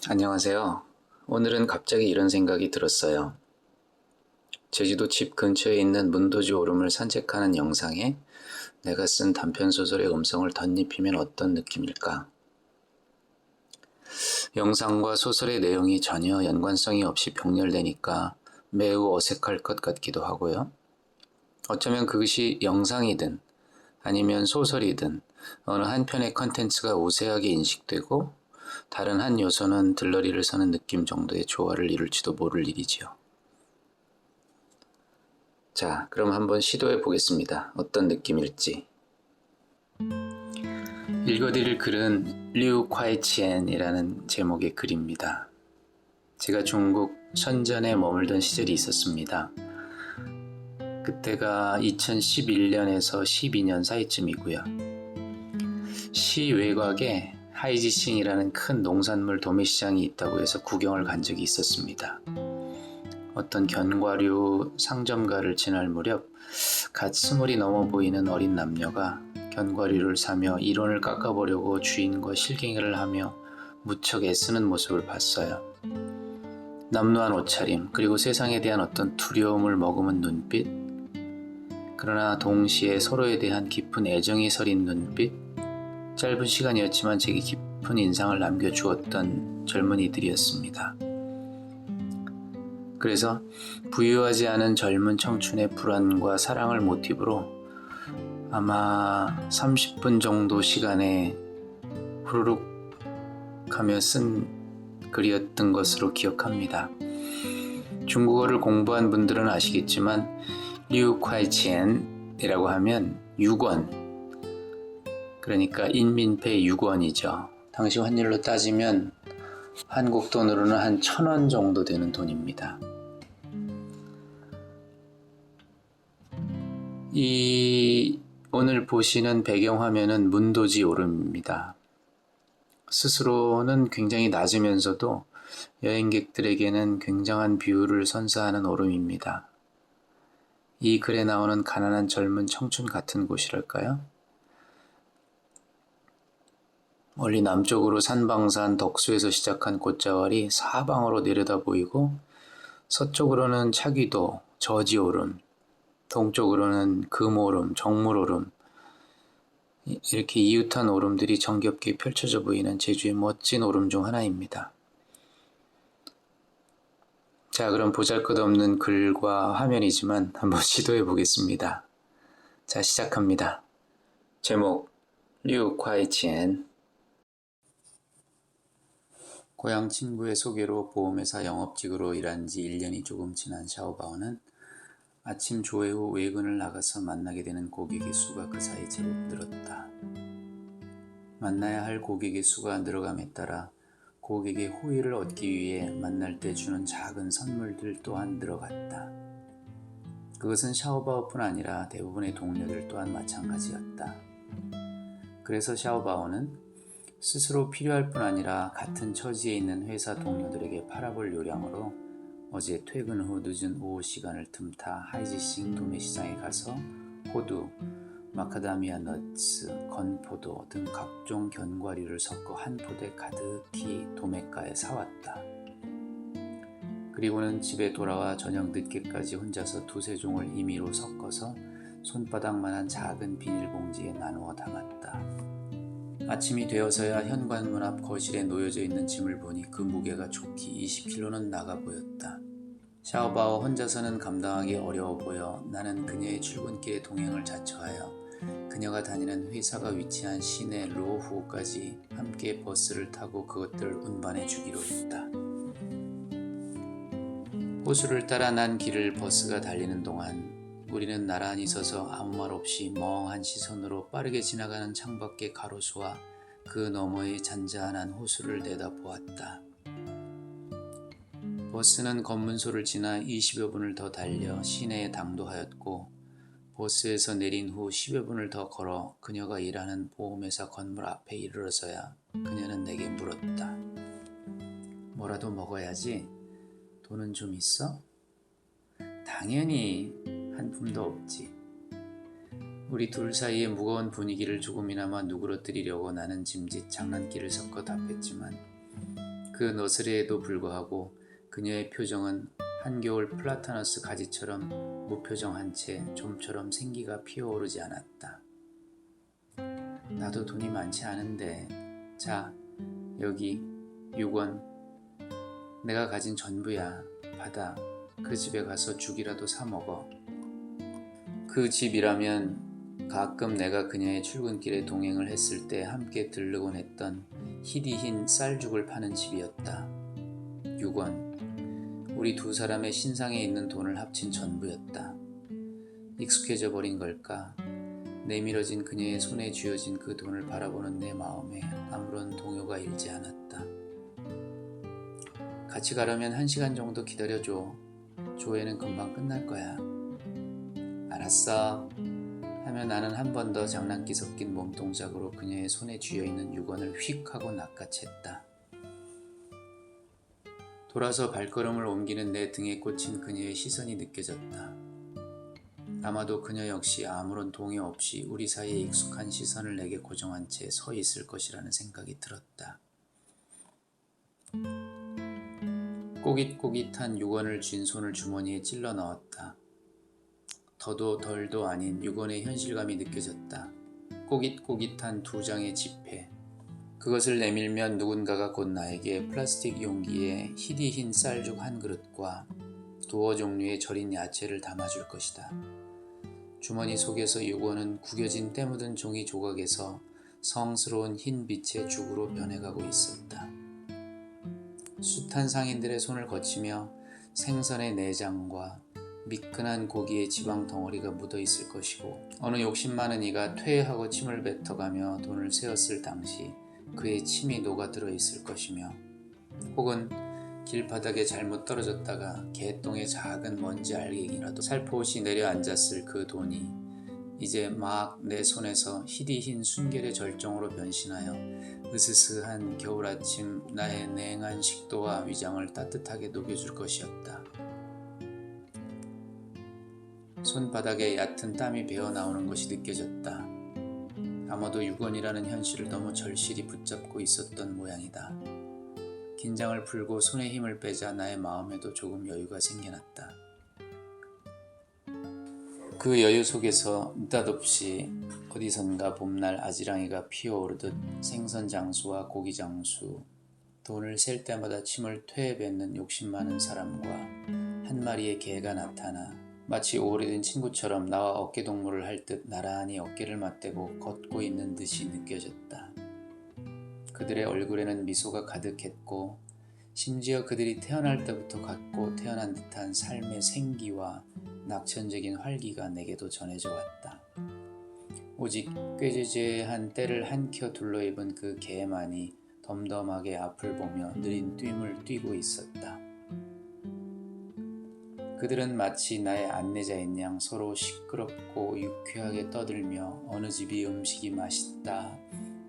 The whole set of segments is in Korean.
안녕하세요. 오늘은 갑자기 이런 생각이 들었어요. 제주도 집 근처에 있는 문도지 오름을 산책하는 영상에 내가 쓴 단편소설의 음성을 덧입히면 어떤 느낌일까? 영상과 소설의 내용이 전혀 연관성이 없이 병렬되니까 매우 어색할 것 같기도 하고요. 어쩌면 그것이 영상이든 아니면 소설이든 어느 한편의 컨텐츠가 우세하게 인식되고 다른 한 요소는 들러리를 서는 느낌 정도의 조화를 이룰지도 모를 일이지요. 자, 그럼 한번 시도해 보겠습니다. 어떤 느낌일지. 읽어드릴 글은 류 콰이치엔이라는 제목의 글입니다. 제가 중국 선전에 머물던 시절이 있었습니다. 그때가 2011년에서 12년 사이쯤이고요. 시 외곽에 하이지싱이라는 큰 농산물 도매시장이 있다고 해서 구경을 간 적이 있었습니다. 어떤 견과류 상점가를 지날 무렵 갓 20이 넘어 보이는 어린 남녀가 견과류를 사며 1원을 깎아보려고 주인과 실갱이를 하며 무척 애쓰는 모습을 봤어요. 남루한 옷차림, 그리고 세상에 대한 어떤 두려움을 머금은 눈빛, 그러나 동시에 서로에 대한 깊은 애정이 서린 눈빛, 짧은 시간이었지만 제게 깊은 인상을 남겨주었던 젊은이들이었습니다. 그래서 부유하지 않은 젊은 청춘의 불안과 사랑을 모티브로 아마 30분 정도 시간에 후루룩 하며 쓴 글이었던 것으로 기억합니다. 중국어를 공부한 분들은 아시겠지만 류 콰이치엔이라고 하면 6원, 그러니까 인민폐 6원이죠. 당시 환율로 따지면 한국 돈으로는 한 1,000원 정도 되는 돈입니다. 이 오늘 보시는 배경화면은 문도지 오름입니다. 스스로는 굉장히 낮으면서도 여행객들에게는 굉장한 뷰를 선사하는 오름입니다. 이 글에 나오는 가난한 젊은 청춘 같은 곳이랄까요? 멀리 남쪽으로 산방산 덕수에서 시작한 꽃자왈이 사방으로 내려다 보이고 서쪽으로는 차귀도, 저지오름, 동쪽으로는 금오름, 정물오름, 이렇게 이웃한 오름들이 정겹게 펼쳐져 보이는 제주의 멋진 오름 중 하나입니다. 자, 그럼 보잘것없는 글과 화면이지만 한번 시도해 보겠습니다. 자, 시작합니다. 제목, 류 콰이치엔. 고향 친구의 소개로 보험회사 영업직으로 일한 지 1년이 조금 지난 샤오바오는 아침 조회 후 외근을 나가서 만나게 되는 고객의 수가 그 사이 제법 늘었다. 만나야 할 고객의 수가 늘어감에 따라 고객의 호의를 얻기 위해 만날 때 주는 작은 선물들 또한 늘어갔다. 그것은 샤오바오뿐 아니라 대부분의 동료들 또한 마찬가지였다. 그래서 샤오바오는 스스로 필요할 뿐 아니라 같은 처지에 있는 회사 동료들에게 팔아볼 요량으로 어제 퇴근 후 늦은 오후 시간을 틈타 하이지싱 도매시장에 가서 호두, 마카다미아 너츠, 건포도 등 각종 견과류를 섞어 한 포대 가득히 도매가에 사왔다. 그리고는 집에 돌아와 저녁 늦게까지 혼자서 두세 종을 임의로 섞어서 손바닥만한 작은 비닐봉지에 나누어 담았다. 아침이 되어서야 현관문 앞 거실에 놓여져 있는 짐을 보니 그 무게가 좋기 20kg는 나가 보였다. 샤오바오 혼자서는 감당하기 어려워 보여 나는 그녀의 출근길에 동행을 자처하여 그녀가 다니는 회사가 위치한 시내 로후까지 함께 버스를 타고 그것들을 운반해 주기로 했다. 호수를 따라 난 길을 버스가 달리는 동안 우리는 나란히 서서 아무 말 없이 멍한 시선으로 빠르게 지나가는 창밖의 가로수와 그 너머의 잔잔한 호수를 내다보았다. 버스는 검문소를 지나 20여 분을 더 달려 시내에 당도하였고 버스에서 내린 후 10여 분을 더 걸어 그녀가 일하는 보험회사 건물 앞에 이르러서야 그녀는 내게 물었다. 뭐라도 먹어야지? 돈은 좀 있어? 당연히 한 푼도 없지. 우리 둘 사이의 무거운 분위기를 조금이나마 누그러뜨리려고 나는 짐짓 장난기를 섞어 답했지만 그 너스레에도 불구하고 그녀의 표정은 한겨울 플라타너스 가지처럼 무표정한 채 좀처럼 생기가 피어오르지 않았다. 나도 돈이 많지 않은데. 자, 여기 6원. 내가 가진 전부야. 받아. 그 집에 가서 죽이라도 사 먹어. 그 집이라면 가끔 내가 그녀의 출근길에 동행을 했을 때 함께 들르곤 했던 희디 흰 쌀죽을 파는 집이었다. 6원. 우리 두 사람의 신상에 있는 돈을 합친 전부였다. 익숙해져 버린 걸까? 내밀어진 그녀의 손에 쥐어진 그 돈을 바라보는 내 마음에 아무런 동요가 일지 않았다. 같이 가려면 1시간 정도 기다려줘. 조회는 금방 끝날 거야. 알았어. 하며 나는 한 번 더 장난기 섞인 몸동작으로 그녀의 손에 쥐어있는 6원을 휙 하고 낚아챘다. 돌아서 발걸음을 옮기는 내 등에 꽂힌 그녀의 시선이 느껴졌다. 아마도 그녀 역시 아무런 동요 없이 우리 사이에 익숙한 시선을 내게 고정한 채 서 있을 것이라는 생각이 들었다. 꼬깃꼬깃한 6원을 쥔 손을 주머니에 찔러 넣었다. 더도 덜도 아닌 6원의 현실감이 느껴졌다. 꼬깃꼬깃한 2장의 지폐. 그것을 내밀면 누군가가 곧 나에게 플라스틱 용기에 희디 흰 쌀죽 한 그릇과 두어 종류의 절인 야채를 담아줄 것이다. 주머니 속에서 6원은 구겨진 때 묻은 종이 조각에서 성스러운 흰 빛의 죽으로 변해가고 있었다. 숱한 상인들의 손을 거치며 생선의 내장과 미끈한 고기의 지방 덩어리가 묻어 있을 것이고, 어느 욕심 많은 이가 퇴하고 침을 뱉어가며 돈을 세었을 당시 그의 침이 녹아들어 있을 것이며, 혹은 길바닥에 잘못 떨어졌다가 개똥의 작은 먼지 알갱이라도 살포시 내려앉았을 그 돈이 이제 막 내 손에서 희디 흰 순결의 절정으로 변신하여 으스스한 겨울 아침 나의 냉한 식도와 위장을 따뜻하게 녹여줄 것이었다. 손바닥에 얕은 땀이 배어나오는 것이 느껴졌다. 아마도 6원이라는 현실을 너무 절실히 붙잡고 있었던 모양이다. 긴장을 풀고 손에 힘을 빼자 나의 마음에도 조금 여유가 생겨났다. 그 여유 속에서 느닷없이 어디선가 봄날 아지랑이가 피어오르듯 생선장수와 고기장수, 돈을 셀 때마다 침을 퇴에 뱉는 욕심 많은 사람과 한 마리의 개가 나타나 마치 오래된 친구처럼 나와 어깨동무를 할 듯 나란히 어깨를 맞대고 걷고 있는 듯이 느껴졌다. 그들의 얼굴에는 미소가 가득했고, 심지어 그들이 태어날 때부터 갖고 태어난 듯한 삶의 생기와 낙천적인 활기가 내게도 전해져 왔다. 오직 꾀죄죄한 때를 한켜 둘러입은 그 개만이 덤덤하게 앞을 보며 느린 뜀을 뛰고 있었다. 그들은 마치 나의 안내자인 양 서로 시끄럽고 유쾌하게 떠들며 어느 집이 음식이 맛있다,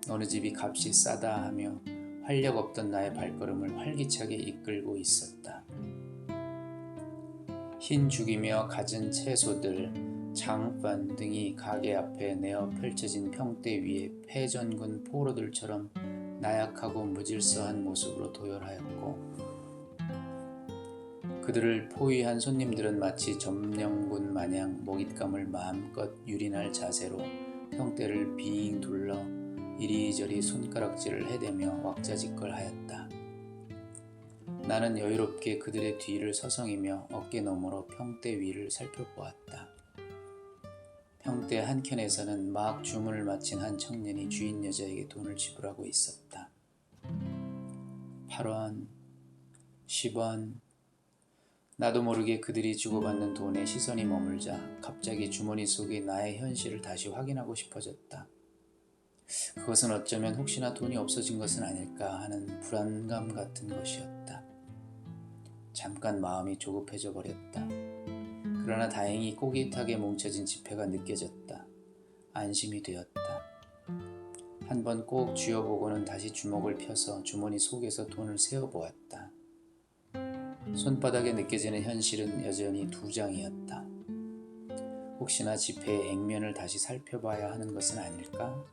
어느 집이 값이 싸다 하며 활력 없던 나의 발걸음을 활기차게 이끌고 있었다. 흰 죽이며 갖은 채소들, 장판 등이 가게 앞에 내어 펼쳐진 평대 위에 패전군 포로들처럼 나약하고 무질서한 모습으로 도열하였고, 그들을 포위한 손님들은 마치 점령군 마냥 먹잇감을 마음껏 유린할 자세로 평대를 빙 둘러 이리저리 손가락질을 해대며 왁자지껄하였다. 나는 여유롭게 그들의 뒤를 서성이며 어깨 너머로 평대 위를 살펴보았다. 평대 한켠에서는 막 주문을 마친 한 청년이 주인 여자에게 돈을 지불하고 있었다. 8원, 10원. 나도 모르게 그들이 주고받는 돈에 시선이 머물자 갑자기 주머니 속의 나의 현실을 다시 확인하고 싶어졌다. 그것은 어쩌면 혹시나 돈이 없어진 것은 아닐까 하는 불안감 같은 것이었다. 잠깐 마음이 조급해져 버렸다. 그러나 다행히 꼬깃하게 뭉쳐진 지폐가 느껴졌다. 안심이 되었다. 한번 꼭 쥐어보고는 다시 주먹을 펴서 주머니 속에서 돈을 세어보았다. 손바닥에 느껴지는 현실은 여전히 2장이었다. 혹시나 지폐의 액면을 다시 살펴봐야 하는 것은 아닐까?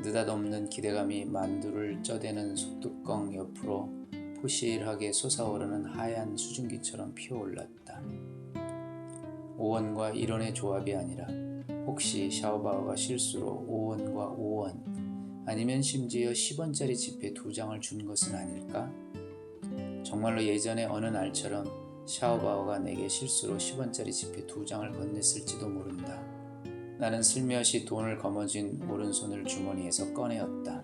느닷없는 기대감이 만두를 쪄대는 속뚜껑 옆으로 포실하게 솟아오르는 하얀 수증기처럼 피어올랐다. 오원과 일원의 조합이 아니라 혹시 샤오바오가 실수로 5원과 5원 아니면 심지어 10원짜리 지폐 2장을 준 것은 아닐까? 정말로 예전에 어느 날처럼 샤오바오가 내게 실수로 10원짜리 지폐 2장을 건넸을지도 모른다. 나는 슬며시 돈을 거머쥔 오른손을 주머니에서 꺼내었다.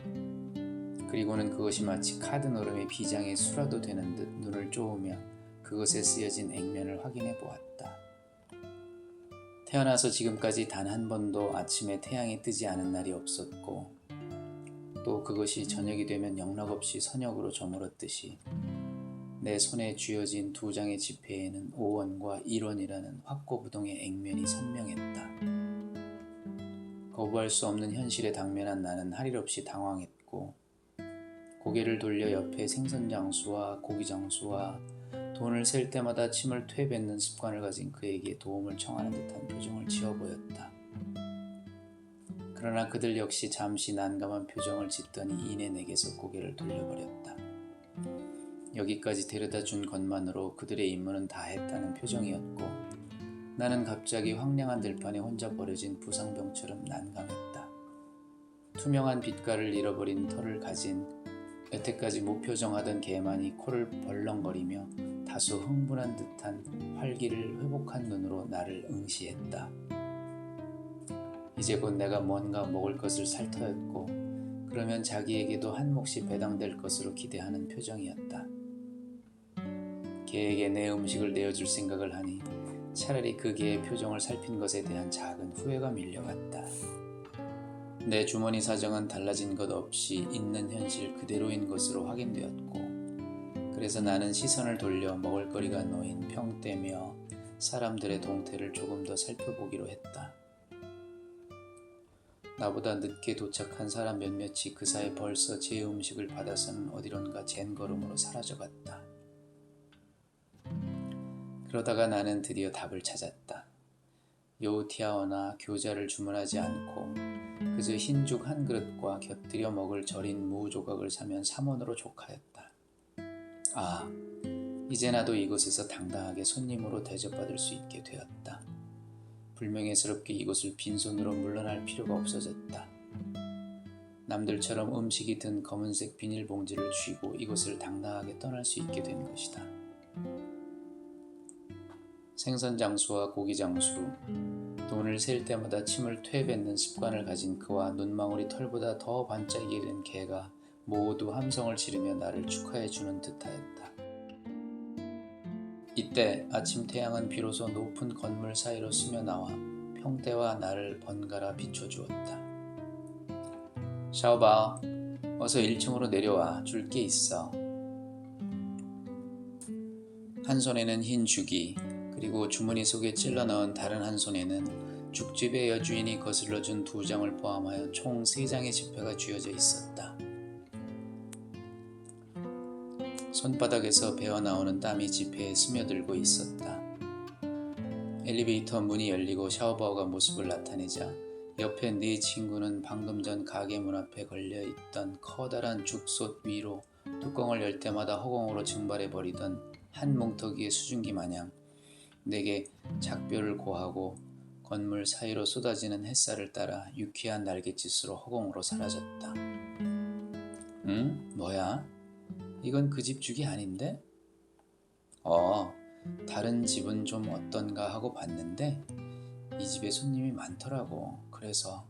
그리고는 그것이 마치 카드 노름의 비장의 수라도 되는 듯 눈을 쪼으며 그것에 쓰여진 액면을 확인해 보았다. 태어나서 지금까지 단 한 번도 아침에 태양이 뜨지 않은 날이 없었고 또 그것이 저녁이 되면 영락없이 선역으로 저물었듯이 내 손에 쥐어진 2장의 지폐에는 5원과 1원이라는 확고부동의 액면이 선명했다. 거부할 수 없는 현실에 당면한 나는 할 일 없이 당황했고 고개를 돌려 옆에 생선장수와 고기장수와 돈을 셀 때마다 침을 퇴뱉는 습관을 가진 그에게 도움을 청하는 듯한 표정을 지어 보였다. 그러나 그들 역시 잠시 난감한 표정을 짓더니 이내 내게서 고개를 돌려버렸다. 여기까지 데려다 준 것만으로 그들의 임무는 다 했다는 표정이었고 나는 갑자기 황량한 들판에 혼자 버려진 부상병처럼 난감했다. 투명한 빛깔을 잃어버린 털을 가진 여태까지 무표정하던 개만이 코를 벌렁거리며 다소 흥분한 듯한 활기를 회복한 눈으로 나를 응시했다. 이제 곧 내가 뭔가 먹을 것을 살 터였고 그러면 자기에게도 한 몫이 배당될 것으로 기대하는 표정이었다. 개에게 내 음식을 내어줄 생각을 하니 차라리 그 개의 표정을 살핀 것에 대한 작은 후회가 밀려갔다. 내 주머니 사정은 달라진 것 없이 있는 현실 그대로인 것으로 확인되었고 그래서 나는 시선을 돌려 먹을거리가 놓인 평대며 사람들의 동태를 조금 더 살펴보기로 했다. 나보다 늦게 도착한 사람 몇몇이 그 사이 벌써 제 음식을 받아서는 어디론가 젠걸음으로 사라져갔다. 그러다가 나는 드디어 답을 찾았다. 요우티아오나 교자를 주문하지 않고 그저 흰죽 한 그릇과 곁들여 먹을 절인 무 조각을 사면 3원으로 족하였다. 아, 이제 나도 이곳에서 당당하게 손님으로 대접받을 수 있게 되었다. 불명예스럽게 이곳을 빈손으로 물러날 필요가 없어졌다. 남들처럼 음식이 든 검은색 비닐봉지를 쥐고 이곳을 당당하게 떠날 수 있게 된 것이다. 생선장수와 고기장수, 돈을 셀 때마다 침을 퇴뱉는 습관을 가진 그와 눈망울이 털보다 더 반짝이게 된 개가 모두 함성을 지르며 나를 축하해주는 듯하였다. 이때 아침 태양은 비로소 높은 건물 사이로 스며나와 평대와 나를 번갈아 비춰주었다. 샤오바오, 어서 1층으로 내려와. 줄 게 있어. 한 손에는 흰 죽이, 그리고 주머니 속에 찔러 넣은 다른 한 손에는 죽집의 여주인이 거슬러준 2장을 포함하여 총 3장의 지폐가 쥐어져 있었다. 손바닥에서 배어나오는 땀이 지폐에 스며들고 있었다. 엘리베이터 문이 열리고 샤오바오가 모습을 나타내자 옆에 네 친구는 방금 전 가게 문 앞에 걸려있던 커다란 죽솥 위로 뚜껑을 열 때마다 허공으로 증발해버리던 한 뭉텅이의 수증기 마냥 내게 작별을 고하고 건물 사이로 쏟아지는 햇살을 따라 유쾌한 날갯짓으로 허공으로 사라졌다. 응? 뭐야? 이건 그 집 죽이 아닌데? 다른 집은 좀 어떤가 하고 봤는데 이 집에 손님이 많더라고. 그래서.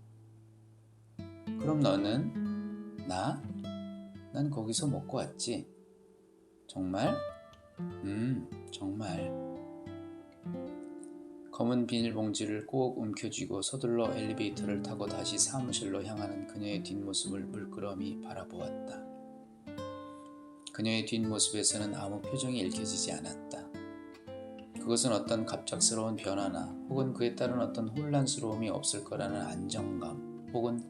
그럼 너는? 나? 난 거기서 먹고 왔지. 정말? 정말. 검은 비닐봉지를 꼭 움켜쥐고 서둘러 엘리베이터를 타고 다시 사무실로 향하는 그녀의 뒷모습을 물끄러미 바라보았다. 그녀의 뒷모습에서는 아무 표정이 읽혀지지 않았다. 그것은 어떤 갑작스러운 변화나 혹은 그에 따른 어떤 혼란스러움이 없을 거라는 안정감 혹은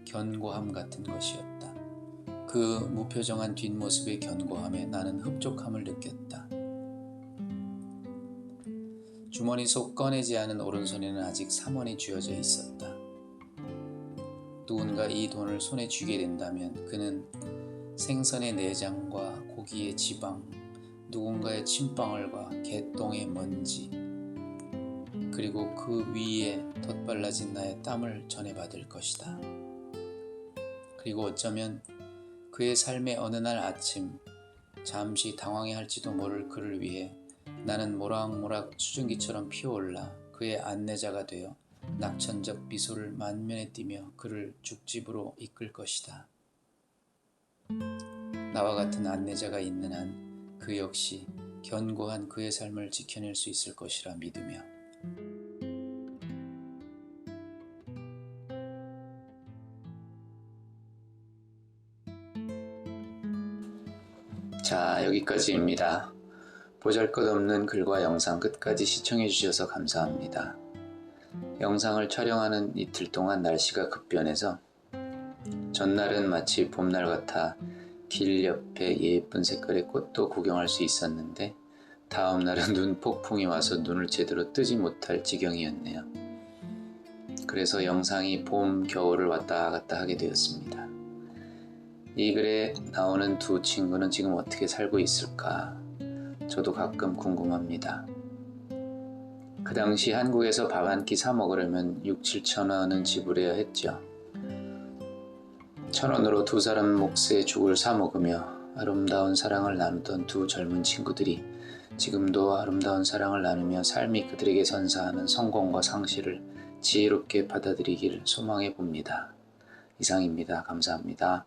견고함 같은 것이었다. 그 무표정한 뒷모습의 견고함에 나는 흡족함을 느꼈다. 주머니 속 꺼내지 않은 오른손에는 아직 3원이 쥐어져 있었다. 누군가 이 돈을 손에 쥐게 된다면 그는 생선의 내장과 고기의 지방, 누군가의 침방울과 개똥의 먼지, 그리고 그 위에 덧발라진 나의 땀을 전해받을 것이다. 그리고 어쩌면 그의 삶의 어느 날 아침 잠시 당황해할지도 모를 그를 위해 나는 모락모락 수증기처럼 피어올라 그의 안내자가 되어 낙천적 미소를 만면에 띠며 그를 죽집으로 이끌 것이다. 나와 같은 안내자가 있는 한 그 역시 견고한 그의 삶을 지켜낼 수 있을 것이라 믿으며 자, 여기까지입니다. 보잘것없는 글과 영상 끝까지 시청해 주셔서 감사합니다. 영상을 촬영하는 이틀 동안 날씨가 급변해서 전날은 마치 봄날 같아 길 옆에 예쁜 색깔의 꽃도 구경할 수 있었는데 다음 날은 눈 폭풍이 와서 눈을 제대로 뜨지 못할 지경이었네요. 그래서 영상이 봄, 겨울을 왔다 갔다 하게 되었습니다. 이 글에 나오는 두 친구는 지금 어떻게 살고 있을까? 저도 가끔 궁금합니다. 그 당시 한국에서 밥 한 끼 사 먹으려면 6-7천 원은 지불해야 했죠. 1,000원으로 두 사람 몫의 죽을 사 먹으며 아름다운 사랑을 나누던 두 젊은 친구들이 지금도 아름다운 사랑을 나누며 삶이 그들에게 선사하는 성공과 상실을 지혜롭게 받아들이길 소망해 봅니다. 이상입니다. 감사합니다.